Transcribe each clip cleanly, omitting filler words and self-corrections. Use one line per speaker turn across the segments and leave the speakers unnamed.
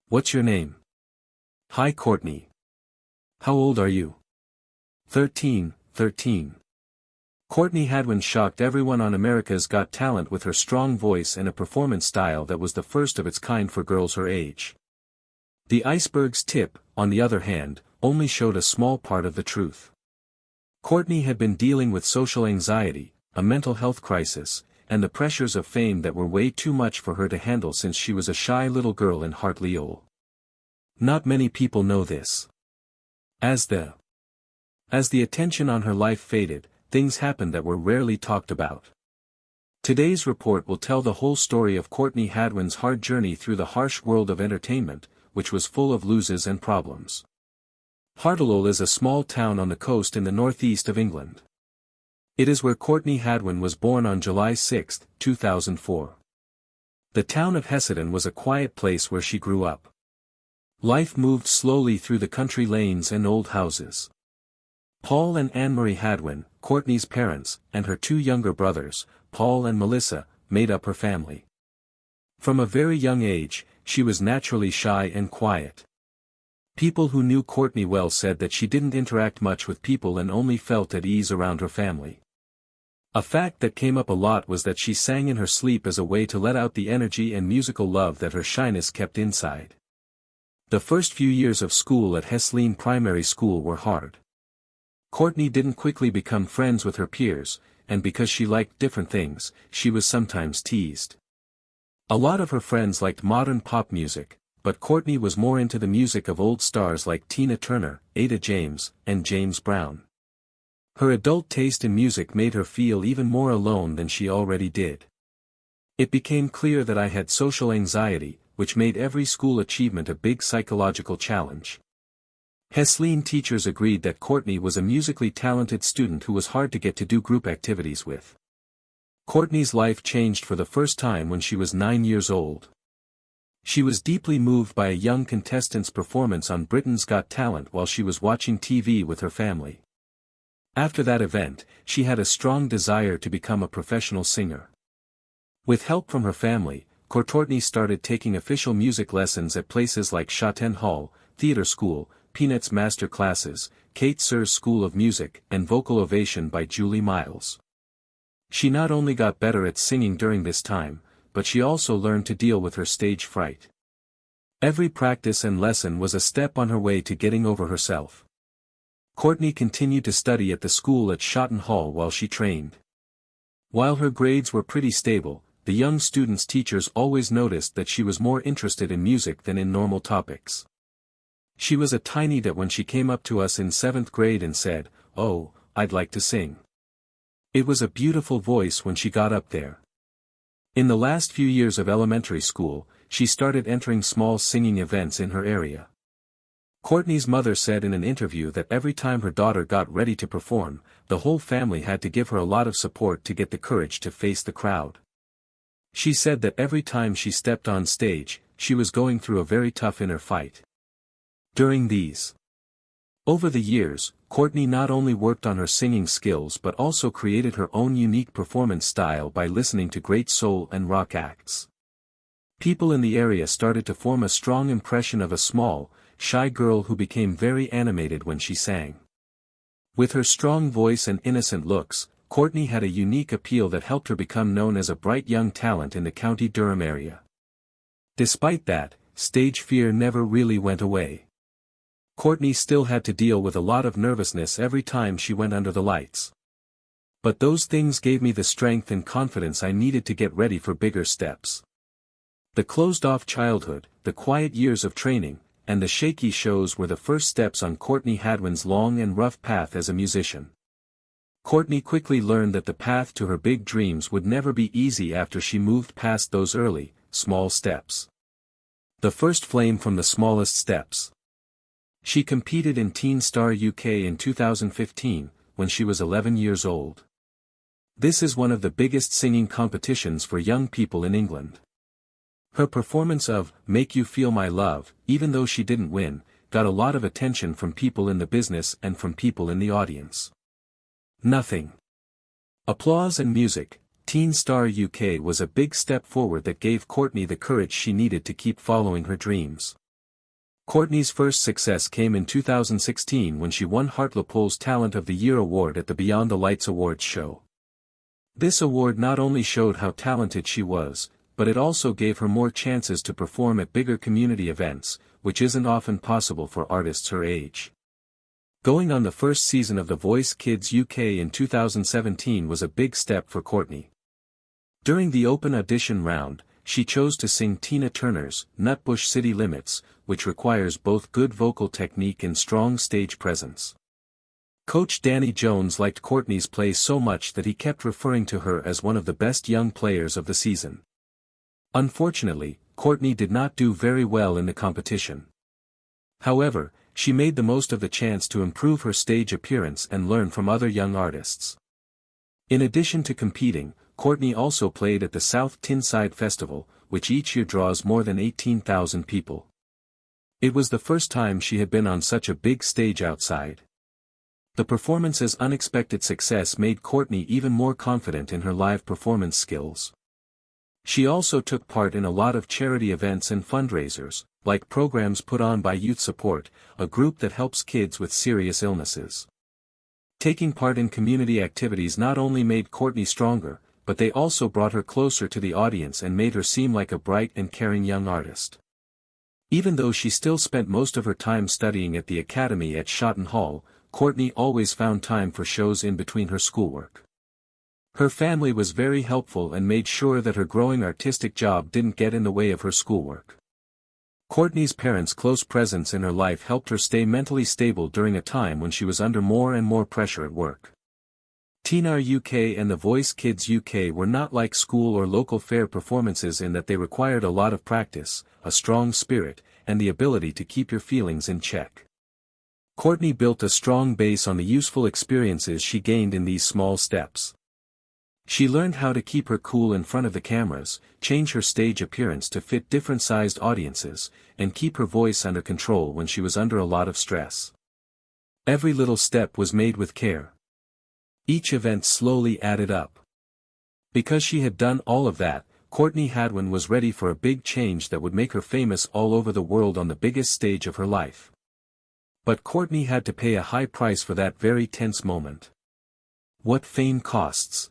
What's your name? Hi Courtney. How old are you? 13. Courtney Hadwin shocked everyone on America's Got Talent with her strong voice and a performance style that was the first of its kind for girls her age. The iceberg's tip, on the other hand, only showed a small part of the truth. Courtney had been dealing with social anxiety, a mental health crisis, and the pressures of fame that were way too much for her to handle since she was a shy little girl in Hartlepool. Not many people know this. As the attention on her life faded, things happened that were rarely talked about. Today's report will tell the whole story of Courtney Hadwin's hard journey through the harsh world of entertainment, which was full of losses and problems. Hartlepool is a small town on the coast in the northeast of England. It is where Courtney Hadwin was born on July 6, 2004. The town of Hessenden was a quiet place where she grew up. Life moved slowly through the country lanes and old houses. Paul and Anne-Marie Hadwin, Courtney's parents, and her two younger brothers, Paul and Melissa, made up her family. From a very young age, she was naturally shy and quiet. People who knew Courtney well said that she didn't interact much with people and only felt at ease around her family. A fact that came up a lot was that she sang in her sleep as a way to let out the energy and musical love that her shyness kept inside. The first few years of school at Hessleen Primary School were hard. Courtney didn't quickly become friends with her peers, and because she liked different things, she was sometimes teased. A lot of her friends liked modern pop music, but Courtney was more into the music of old stars like Tina Turner, Ada James, and James Brown. Her adult taste in music made her feel even more alone than she already did. It became clear that I had social anxiety, which made every school achievement a big psychological challenge. Hessleen teachers agreed that Courtney was a musically talented student who was hard to get to do group activities with. Courtney's life changed for the first time when she was 9 years old. She was deeply moved by a young contestant's performance on Britain's Got Talent while she was watching TV with her family. After that event, she had a strong desire to become a professional singer. With help from her family, Courtney started taking official music lessons at places like Shotton Hall, Theatre School, Peanuts Master Classes, Kate Sir's School of Music, and Vocal Ovation by Julie Miles. She not only got better at singing during this time, but she also learned to deal with her stage fright. Every practice and lesson was a step on her way to getting over herself. Courtney continued to study at the school at Shotton Hall while she trained. While her grades were pretty stable, the young students' teachers always noticed that she was more interested in music than in normal topics. She was a tiny dat when she came up to us in 7th grade and said, "Oh, I'd like to sing." It was a beautiful voice when she got up there. In the last few years of elementary school, she started entering small singing events in her area. Courtney's mother said in an interview that every time her daughter got ready to perform, the whole family had to give her a lot of support to get the courage to face the crowd. She said that every time she stepped on stage, she was going through a very tough inner fight. Over the years, Courtney not only worked on her singing skills but also created her own unique performance style by listening to great soul and rock acts. People in the area started to form a strong impression of a small, shy girl who became very animated when she sang. With her strong voice and innocent looks, Courtney had a unique appeal that helped her become known as a bright young talent in the County Durham area. Despite that, stage fear never really went away. Courtney still had to deal with a lot of nervousness every time she went under the lights. But those things gave me the strength and confidence I needed to get ready for bigger steps. The closed-off childhood, the quiet years of training, and the shaky shows were the first steps on Courtney Hadwin's long and rough path as a musician. Courtney quickly learned that the path to her big dreams would never be easy after she moved past those early, small steps. The first flame from the smallest steps. She competed in Teen Star UK in 2015, when she was 11 years old. This is one of the biggest singing competitions for young people in England. Her performance of "Make You Feel My Love," even though she didn't win, got a lot of attention from people in the business and from people in the audience. Nothing. Applause and music. Teen Star UK was a big step forward that gave Courtney the courage she needed to keep following her dreams. Courtney's first success came in 2016 when she won Hartlepool's Talent of the Year award at the Beyond the Lights Awards show. This award not only showed how talented she was, but it also gave her more chances to perform at bigger community events, which isn't often possible for artists her age. Going on the first season of The Voice Kids UK in 2017 was a big step for Courtney. During the open audition round, she chose to sing Tina Turner's Nutbush City Limits, which requires both good vocal technique and strong stage presence. Coach Danny Jones liked Courtney's play so much that he kept referring to her as one of the best young players of the season. Unfortunately, Courtney did not do very well in the competition. However, she made the most of the chance to improve her stage appearance and learn from other young artists. In addition to competing, Courtney also played at the South Tyneside Festival, which each year draws more than 18,000 people. It was the first time she had been on such a big stage outside. The performance's unexpected success made Courtney even more confident in her live performance skills. She also took part in a lot of charity events and fundraisers, like programs put on by Youth Support, a group that helps kids with serious illnesses. Taking part in community activities not only made Courtney stronger, but they also brought her closer to the audience and made her seem like a bright and caring young artist. Even though she still spent most of her time studying at the academy at Shotton Hall, Courtney always found time for shows in between her schoolwork. Her family was very helpful and made sure that her growing artistic job didn't get in the way of her schoolwork. Courtney's parents' close presence in her life helped her stay mentally stable during a time when she was under more and more pressure at work. Tina UK and The Voice Kids UK were not like school or local fair performances in that they required a lot of practice, a strong spirit, and the ability to keep your feelings in check. Courtney built a strong base on the useful experiences she gained in these small steps. She learned how to keep her cool in front of the cameras, change her stage appearance to fit different-sized audiences, and keep her voice under control when she was under a lot of stress. Every little step was made with care. Each event slowly added up. Because she had done all of that, Courtney Hadwin was ready for a big change that would make her famous all over the world on the biggest stage of her life. But Courtney had to pay a high price for that very tense moment. What fame costs.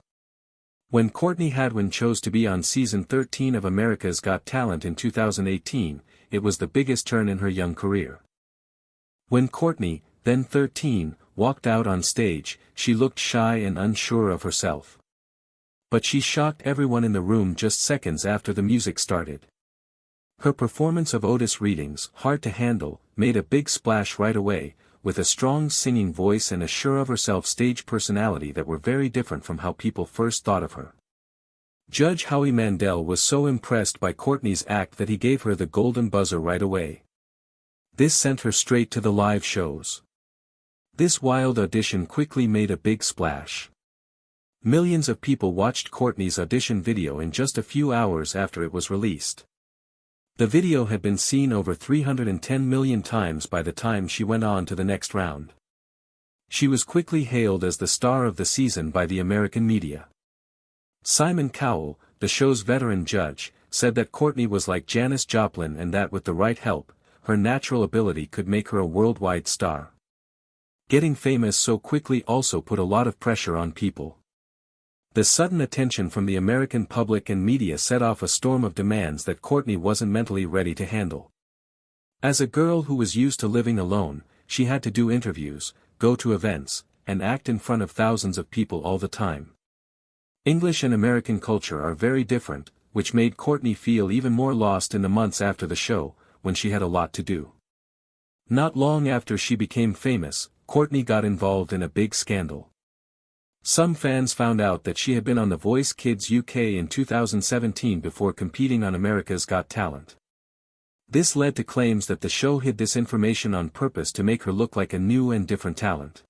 When Courtney Hadwin chose to be on season 13 of America's Got Talent in 2018, it was the biggest turn in her young career. When Courtney, then 13, walked out on stage, she looked shy and unsure of herself. But she shocked everyone in the room just seconds after the music started. Her performance of Otis Redding's Hard to Handle made a big splash right away, with a strong singing voice and a sure-of-herself stage personality that were very different from how people first thought of her. Judge Howie Mandel was so impressed by Courtney's act that he gave her the golden buzzer right away. This sent her straight to the live shows. This wild audition quickly made a big splash. Millions of people watched Courtney's audition video in just a few hours after it was released. The video had been seen over 310 million times by the time she went on to the next round. She was quickly hailed as the star of the season by the American media. Simon Cowell, the show's veteran judge, said that Courtney was like Janis Joplin and that with the right help, her natural ability could make her a worldwide star. Getting famous so quickly also put a lot of pressure on people. The sudden attention from the American public and media set off a storm of demands that Courtney wasn't mentally ready to handle. As a girl who was used to living alone, she had to do interviews, go to events, and act in front of thousands of people all the time. English and American culture are very different, which made Courtney feel even more lost in the months after the show, when she had a lot to do. Not long after she became famous, Courtney got involved in a big scandal. Some fans found out that she had been on The Voice Kids UK in 2017 before competing on America's Got Talent. This led to claims that the show hid this information on purpose to make her look like a new and different talent.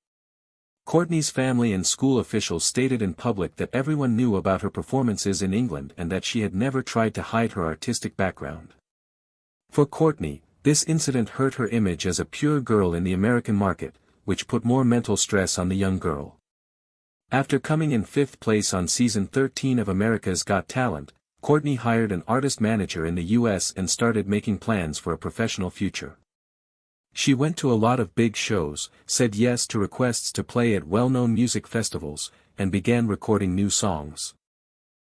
Courtney's family and school officials stated in public that everyone knew about her performances in England and that she had never tried to hide her artistic background. For Courtney, this incident hurt her image as a pure girl in the American market, which put more mental stress on the young girl. After coming in 5th place on season 13 of America's Got Talent, Courtney hired an artist manager in the US and started making plans for a professional future. She went to a lot of big shows, said yes to requests to play at well-known music festivals, and began recording new songs.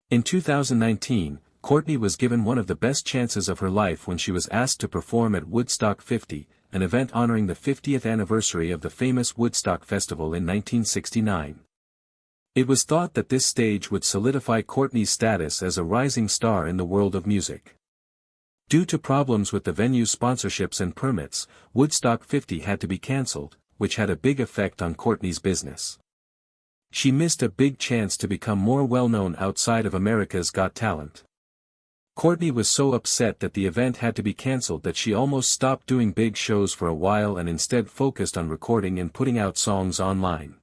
In 2019, Courtney was given one of the best chances of her life when she was asked to perform at Woodstock 50, an event honoring the 50th anniversary of the famous Woodstock Festival in 1969. It was thought that this stage would solidify Courtney's status as a rising star in the world of music. Due to problems with the venue's sponsorships and permits, Woodstock 50 had to be cancelled, which had a big effect on Courtney's business. She missed a big chance to become more well-known outside of America's Got Talent. Courtney was so upset that the event had to be cancelled that she almost stopped doing big shows for a while and instead focused on recording and putting out songs online.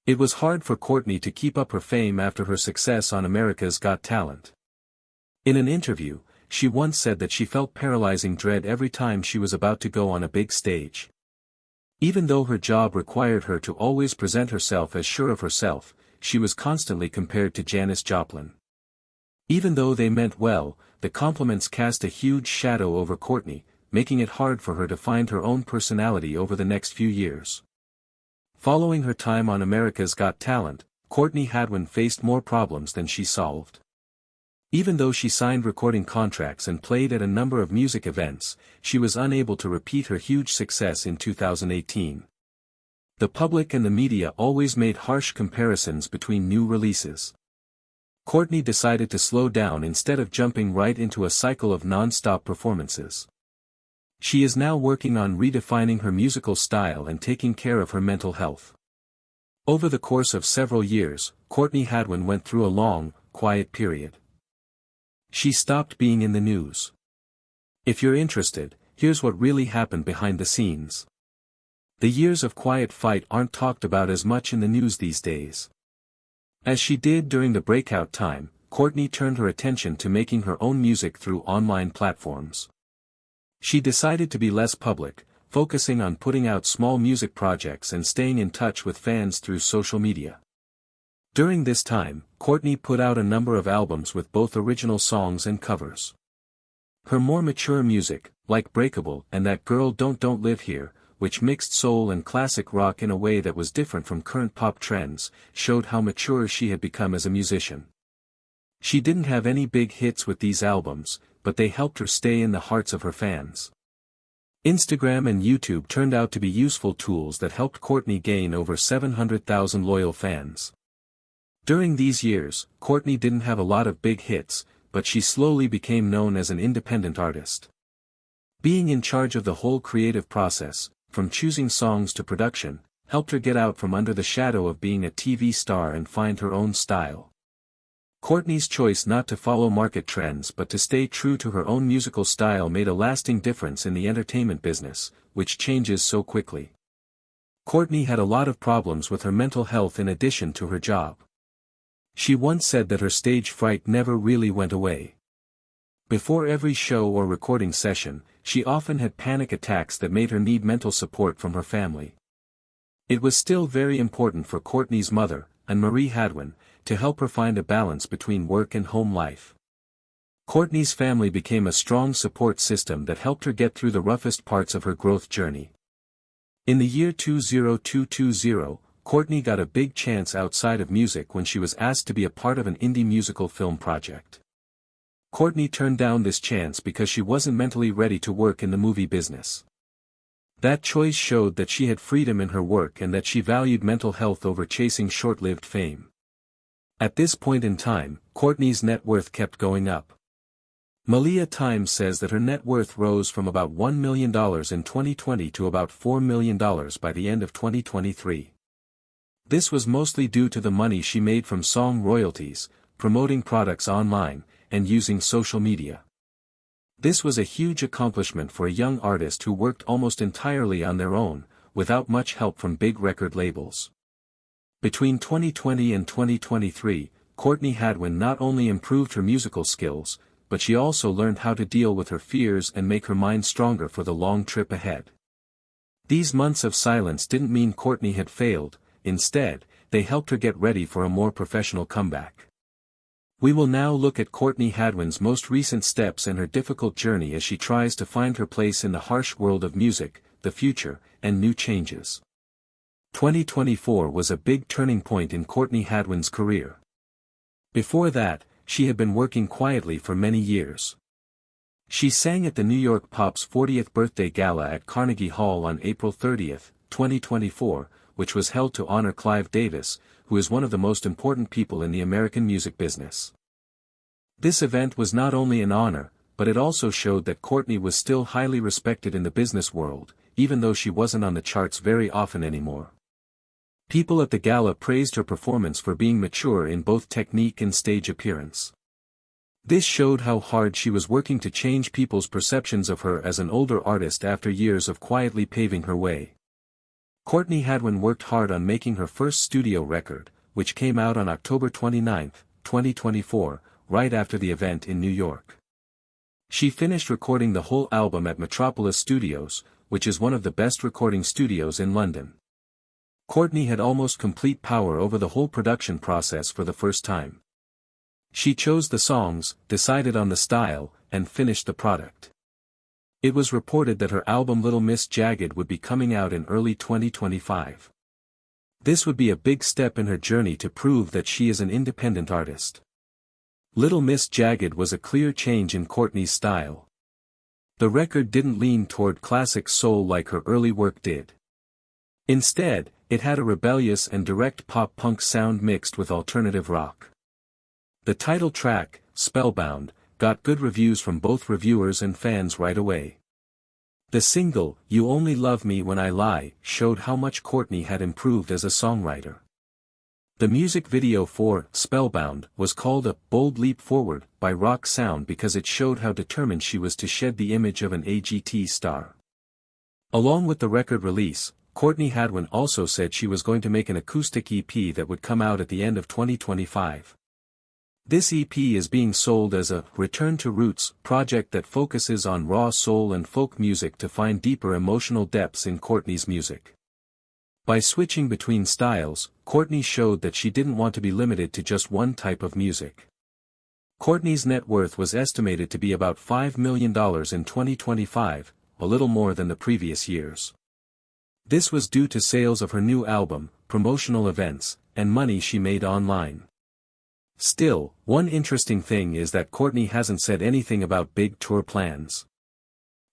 It was hard for Courtney to keep up her fame after her success on America's Got Talent. In an interview, she once said that she felt paralyzing dread every time she was about to go on a big stage. Even though her job required her to always present herself as sure of herself, she was constantly compared to Janis Joplin. Even though they meant well, the compliments cast a huge shadow over Courtney, making it hard for her to find her own personality over the next few years. Following her time on America's Got Talent, Courtney Hadwin faced more problems than she solved. Even though she signed recording contracts and played at a number of music events, she was unable to repeat her huge success in 2018. The public and the media always made harsh comparisons between new releases. Courtney decided to slow down instead of jumping right into a cycle of non-stop performances. She is now working on redefining her musical style and taking care of her mental health. Over the course of several years, Courtney Hadwin went through a long, quiet period. She stopped being in the news. If you're interested, here's what really happened behind the scenes. The years of quiet fight aren't talked about as much in the news these days. As she did during the breakout time, Courtney turned her attention to making her own music through online platforms. She decided to be less public, focusing on putting out small music projects and staying in touch with fans through social media. During this time, Courtney put out a number of albums with both original songs and covers. Her more mature music, like Breakable and That Girl Don't Live Here, which mixed soul and classic rock in a way that was different from current pop trends, showed how mature she had become as a musician. She didn't have any big hits with these albums, but they helped her stay in the hearts of her fans. Instagram and YouTube turned out to be useful tools that helped Courtney gain over 700,000 loyal fans. During these years, Courtney didn't have a lot of big hits, but she slowly became known as an independent artist. Being in charge of the whole creative process, from choosing songs to production, helped her get out from under the shadow of being a TV star and find her own style. Courtney's choice not to follow market trends but to stay true to her own musical style made a lasting difference in the entertainment business, which changes so quickly. Courtney had a lot of problems with her mental health in addition to her job. She once said that her stage fright never really went away. Before every show or recording session, she often had panic attacks that made her need mental support from her family. It was still very important for Courtney's mother, Anne-Marie Hadwin, to help her find a balance between work and home life. Courtney's family became a strong support system that helped her get through the roughest parts of her growth journey. In the year 2020, Courtney got a big chance outside of music when she was asked to be a part of an indie musical film project. Courtney turned down this chance because she wasn't mentally ready to work in the movie business. That choice showed that she had freedom in her work and that she valued mental health over chasing short-lived fame. At this point in time, Courtney's net worth kept going up. Malia Times says that her net worth rose from about $1 million in 2020 to about $4 million by the end of 2023. This was mostly due to the money she made from song royalties, promoting products online, and using social media. This was a huge accomplishment for a young artist who worked almost entirely on their own, without much help from big record labels. Between 2020 and 2023, Courtney Hadwin not only improved her musical skills, but she also learned how to deal with her fears and make her mind stronger for the long trip ahead. These months of silence didn't mean Courtney had failed. Instead, they helped her get ready for a more professional comeback. We will now look at Courtney Hadwin's most recent steps and her difficult journey as she tries to find her place in the harsh world of music, the future, and new changes. 2024 was a big turning point in Courtney Hadwin's career. Before that, she had been working quietly for many years. She sang at the New York Pop's 40th birthday gala at Carnegie Hall on April 30, 2024, which was held to honor Clive Davis, who is one of the most important people in the American music business. This event was not only an honor, but it also showed that Courtney was still highly respected in the business world, even though she wasn't on the charts very often anymore. People at the gala praised her performance for being mature in both technique and stage appearance. This showed how hard she was working to change people's perceptions of her as an older artist after years of quietly paving her way. Courtney Hadwin worked hard on making her first studio record, which came out on October 29, 2024, right after the event in New York. She finished recording the whole album at Metropolis Studios, which is one of the best recording studios in London. Courtney had almost complete power over the whole production process for the first time. She chose the songs, decided on the style, and finished the product. It was reported that her album Little Miss Jagged would be coming out in early 2025. This would be a big step in her journey to prove that she is an independent artist. Little Miss Jagged was a clear change in Courtney's style. The record didn't lean toward classic soul like her early work did. Instead, it had a rebellious and direct pop-punk sound mixed with alternative rock. The title track, Spellbound, got good reviews from both reviewers and fans right away. The single, You Only Love Me When I Lie, showed how much Courtney had improved as a songwriter. The music video for Spellbound was called a bold leap forward by Rock Sound because it showed how determined she was to shed the image of an AGT star. Along with the record release, Courtney Hadwin also said she was going to make an acoustic EP that would come out at the end of 2025. This EP is being sold as a Return to Roots project that focuses on raw soul and folk music to find deeper emotional depths in Courtney's music. By switching between styles, Courtney showed that she didn't want to be limited to just one type of music. Courtney's net worth was estimated to be about $5 million in 2025, a little more than the previous years. This was due to sales of her new album, promotional events, and money she made online. Still, one interesting thing is that Courtney hasn't said anything about big tour plans.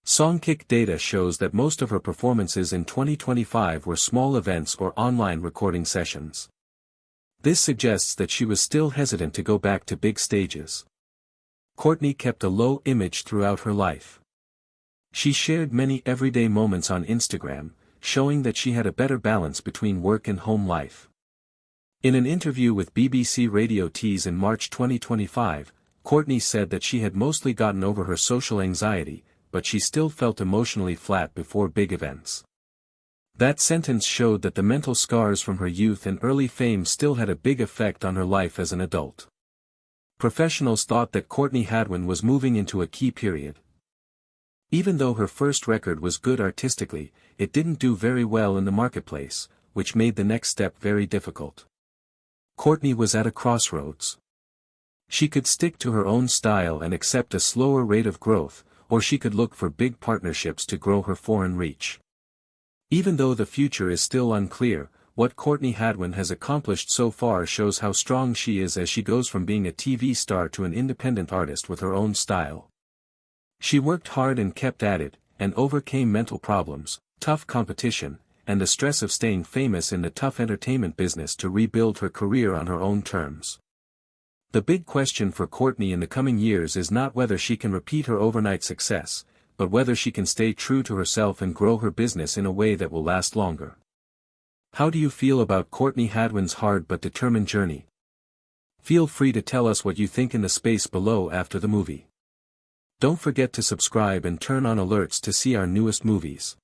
Songkick data shows that most of her performances in 2025 were small events or online recording sessions. This suggests that she was still hesitant to go back to big stages. Courtney kept a low image throughout her life. She shared many everyday moments on Instagram, showing that she had a better balance between work and home life. In an interview with BBC Radio Tees in March 2025, Courtney said that she had mostly gotten over her social anxiety, but she still felt emotionally flat before big events. That sentence showed that the mental scars from her youth and early fame still had a big effect on her life as an adult. Professionals thought that Courtney Hadwin was moving into a key period. Even though her first record was good artistically, it didn't do very well in the marketplace, which made the next step very difficult. Courtney was at a crossroads. She could stick to her own style and accept a slower rate of growth, or she could look for big partnerships to grow her foreign reach. Even though the future is still unclear, what Courtney Hadwin has accomplished so far shows how strong she is as she goes from being a TV star to an independent artist with her own style. She worked hard and kept at it, and overcame mental problems, tough competition, and the stress of staying famous in the tough entertainment business to rebuild her career on her own terms. The big question for Courtney in the coming years is not whether she can repeat her overnight success, but whether she can stay true to herself and grow her business in a way that will last longer. How do you feel about Courtney Hadwin's hard but determined journey? Feel free to tell us what you think in the space below after the movie. Don't forget to subscribe and turn on alerts to see our newest movies.